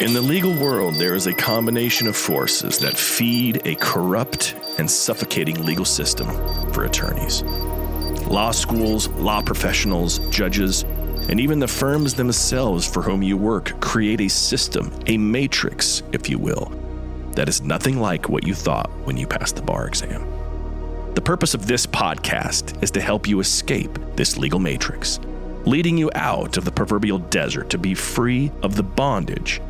In the legal world, there is a combination of forces that feed a corrupt and suffocating legal system for attorneys. Law schools, law professionals, judges, and even the firms themselves for whom you work create a system, a matrix, if you will, that is nothing like what you thought when you passed the bar exam. The purpose of this podcast is to help you escape this legal matrix, leading you out of the proverbial desert to be free of the bondage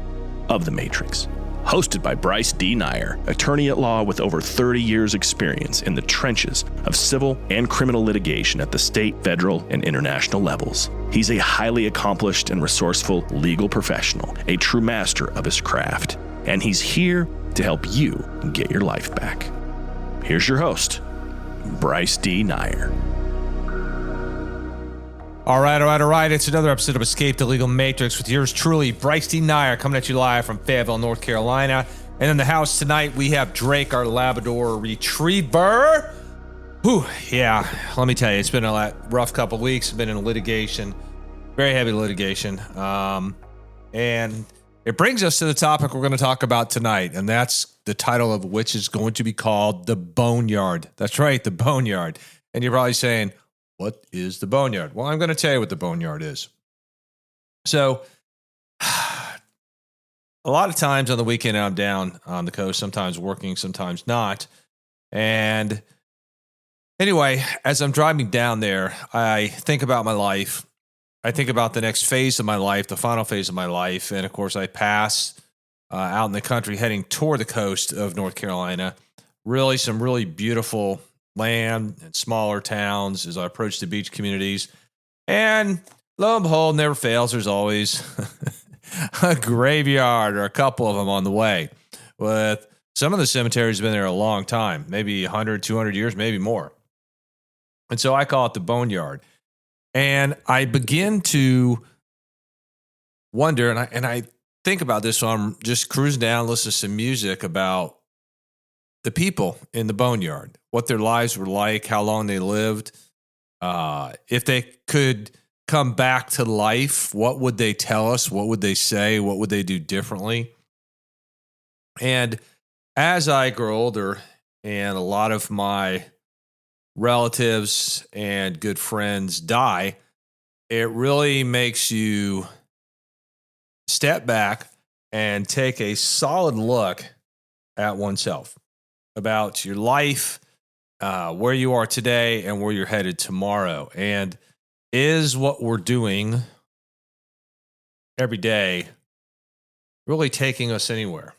of the matrix. Hosted by Bryce D. Nyer, attorney at law with over 30 years experience in the trenches of civil and criminal litigation at the state, federal, and international levels. He's a highly accomplished and resourceful legal professional, a true master of his craft, and he's here to help you get your life back. Here's your host, Bryce D. Nyer. All right. It's another episode of Escape the Legal Matrix with yours truly, Bryce D. Nyer, coming at you live from Fayetteville, North Carolina. And in the house tonight, we have Drake, our Labrador Retriever. Whew, yeah, let me tell you, it's been a rough couple of weeks. I've been in litigation, very heavy litigation. And it brings us to the topic we're going to talk about tonight, and that's the title of which is going to be called The Boneyard. That's right, The Boneyard. And you're probably saying, what is the Boneyard? Well, I'm going to tell you what the Boneyard is. So, a lot of times on the weekend, I'm down on the coast, sometimes working, sometimes not. And anyway, as I'm driving down there, I think about my life. I think about the next phase of my life, the final phase of my life. And of course, I pass out in the country heading toward the coast of North Carolina. Really, some really beautiful land and smaller towns as I approach the beach communities. And lo and behold, never fails, there's always a graveyard or a couple of them on the way. With some of the cemeteries have been there a long time, maybe 100, 200 years, maybe more. And so I call it the Boneyard. And I begin to wonder, and I think about this when I'm just cruising down, listening to some music about the people in the Boneyard, what their lives were like, how long they lived. If they could come back to life, what would they tell us? What would they say? What would they do differently? And as I grow older and a lot of my relatives and good friends die, it really makes you step back and take a solid look at oneself about your life, where you are today and where you're headed tomorrow. And is what we're doing every day really taking us anywhere?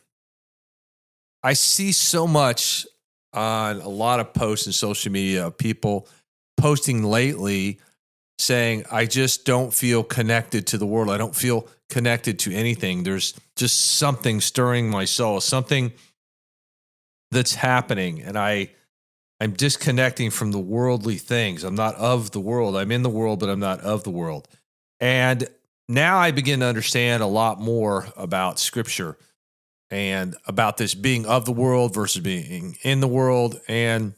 I see so much on a lot of posts in social media of people posting lately saying, I just don't feel connected to the world. I don't feel connected to anything. There's just something stirring my soul, something that's happening, and I'm disconnecting from the worldly things. I'm not of the world. I'm in the world, but I'm not of the world. And now I begin to understand a lot more about Scripture and about this being of the world versus being in the world. And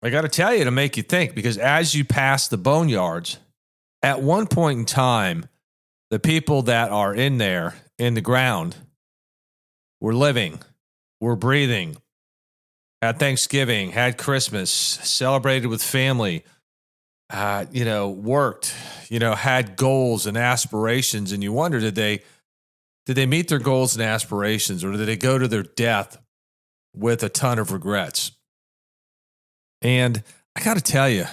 I got to tell you, to make you think, because as you pass the boneyards, at one point in time, the people that are in there, in the ground, were living, were breathing, had Thanksgiving, had Christmas, celebrated with family, worked, had goals and aspirations. And you wonder, did they meet their goals and aspirations, or did they go to their death with a ton of regrets? And I got to tell you,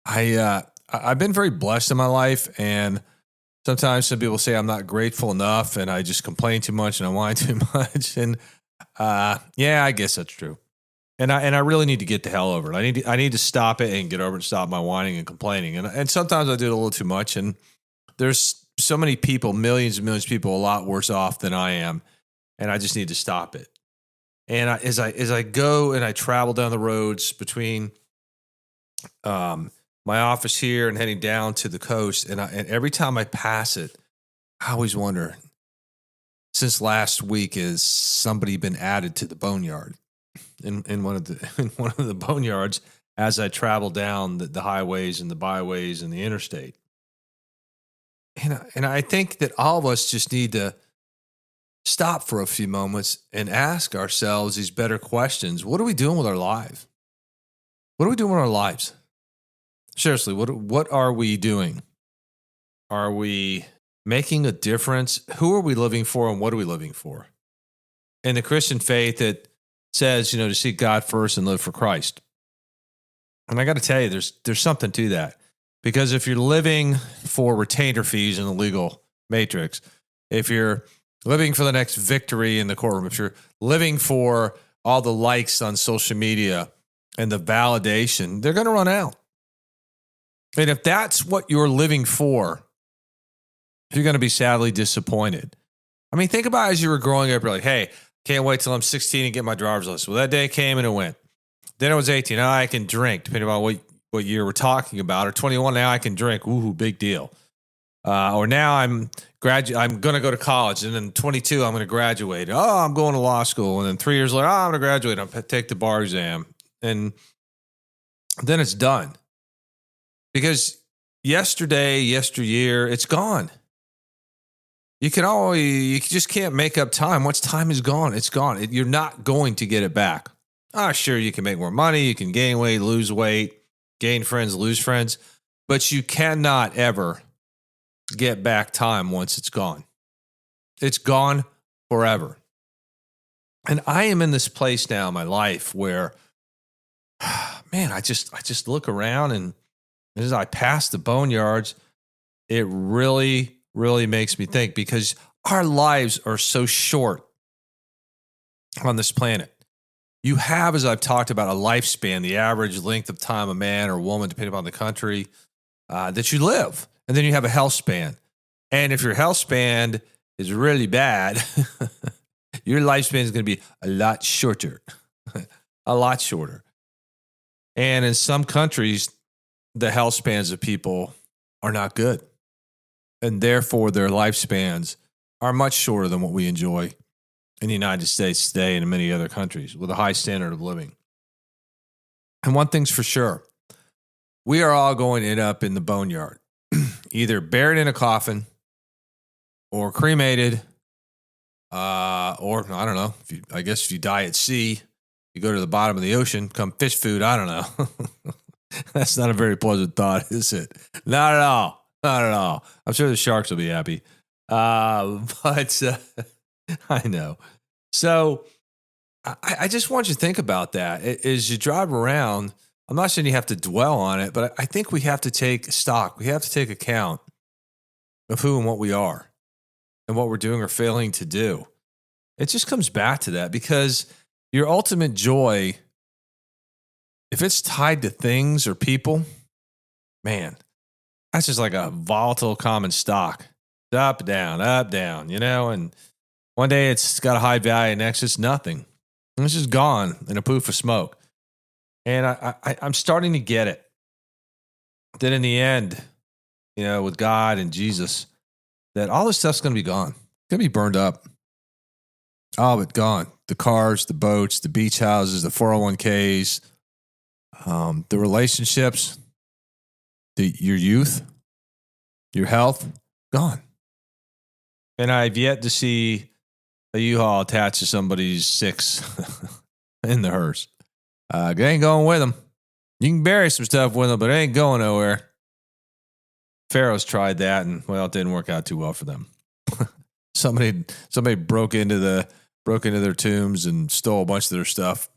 I've been very blessed in my life, and sometimes some people say I'm not grateful enough, and I just complain too much and I whine too much. And I guess that's true. And I really need to get the hell over it. I need to stop it and get over it, stop my whining and complaining. And sometimes I do it a little too much. And there's so many people, millions and millions of people, a lot worse off than I am. And I just need to stop it. And as I go and I travel down the roads between my office here and heading down to the coast, and every time I pass it, I always wonder, since last week, has somebody been added to the boneyard in one of the boneyards as I travel down the highways and the byways and the interstate? And I think that all of us just need to stop for a few moments and ask ourselves these better questions. What are we doing with our lives? What are we doing with our lives? Seriously, what are we doing? Are we making a difference? Who are we living for and what are we living for? In the Christian faith, it says, to seek God first and live for Christ. And I got to tell you, there's something to that. Because if you're living for retainer fees in the legal matrix, if you're living for the next victory in the courtroom, if you're living for all the likes on social media and the validation, they're going to run out. And if that's what you're living for, you're going to be sadly disappointed. I mean, think about it as you were growing up, you're like, hey, can't wait till I'm 16 and get my driver's license. Well, that day came and it went. Then I was 18. Now I can drink, depending on what year we're talking about. Or 21, now I can drink. Woohoo, big deal. Or now I'm going to go to college. And then 22, I'm going to graduate. Oh, I'm going to law school. And then 3 years later, I'm going to graduate. I'll take the bar exam. And then it's done. Because yesteryear, it's gone. You just can't make up time. Once time is gone, it's gone. You're not going to get it back. Sure, you can make more money. You can gain weight, lose weight, gain friends, lose friends. But you cannot ever get back time once it's gone. It's gone forever. And I am in this place now in my life where, man, I just look around and as I pass the Boneyards, it really, really makes me think because our lives are so short on this planet. You have, as I've talked about, a lifespan, the average length of time a man or woman, depending upon the country, that you live. And then you have a health span. And if your health span is really bad, your lifespan is going to be a lot shorter. A lot shorter. And in some countries, the health spans of people are not good. And therefore, their lifespans are much shorter than what we enjoy in the United States today and in many other countries with a high standard of living. And one thing's for sure, we are all going to end up in the boneyard, either buried in a coffin or cremated, or I don't know, I guess if you die at sea, you go to the bottom of the ocean, become fish food. I don't know. That's not a very pleasant thought, is it? Not at all. Not at all. I'm sure the sharks will be happy. But I know. So I just want you to think about that. As you drive around, I'm not saying you have to dwell on it, but I think we have to take stock. We have to take account of who and what we are and what we're doing or failing to do. It just comes back to that because your ultimate joy, if it's tied to things or people, man, that's just like a volatile common stock. Up, down, and one day it's got a high value, next it's nothing. And it's just gone in a poof of smoke. And I'm starting to get it. That in the end, with God and Jesus, that all this stuff's going to be gone. It's going to be burned up. All of it gone. The cars, the boats, the beach houses, the 401ks, the relationships, your youth, your health, gone. And I've yet to see a U-Haul attached to somebody's six in the hearse. It ain't going with them. You can bury some stuff with them, but it ain't going nowhere. Pharaohs tried that, and well, it didn't work out too well for them. Somebody broke into their tombs and stole a bunch of their stuff,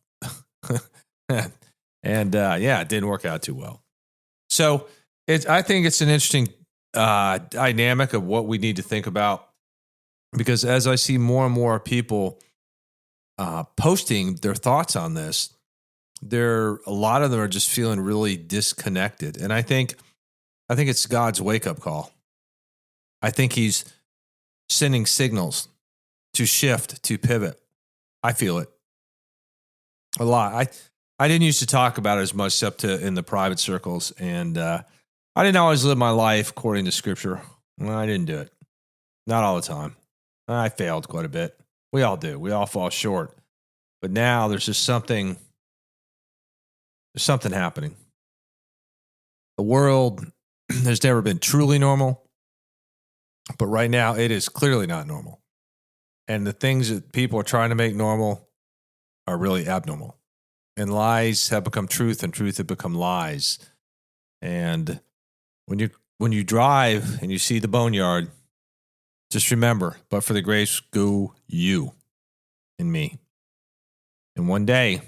and it didn't work out too well. So I think it's an interesting dynamic of what we need to think about. Because as I see more and more people posting their thoughts on this, a lot of them are just feeling really disconnected. And I think it's God's wake-up call. I think he's sending signals to shift, to pivot. I feel it a lot. I didn't used to talk about it as much except in the private circles. And I didn't always live my life according to Scripture. Well, I didn't do it. Not all the time. I failed quite a bit. We all do. We all fall short. But now there's something happening. The world has never been truly normal, but right now it is clearly not normal. And the things that people are trying to make normal are really abnormal. And lies have become truth, and truth have become lies. And when you drive and you see the Boneyard, just remember, but for the grace go you and me. And one day,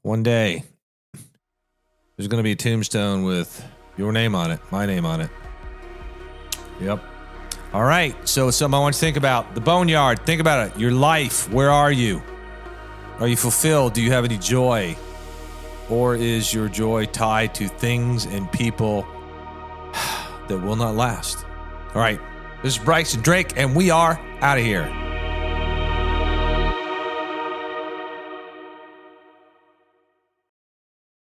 there's going to be a tombstone with your name on it, my name on it. Yep. All right. So something I want to think about. The Boneyard. Think about it. Your life. Where are you? Are you fulfilled? Do you have any joy? Or is your joy tied to things and people that will not last? All right. This is Bryce and Drake, and we are out of here.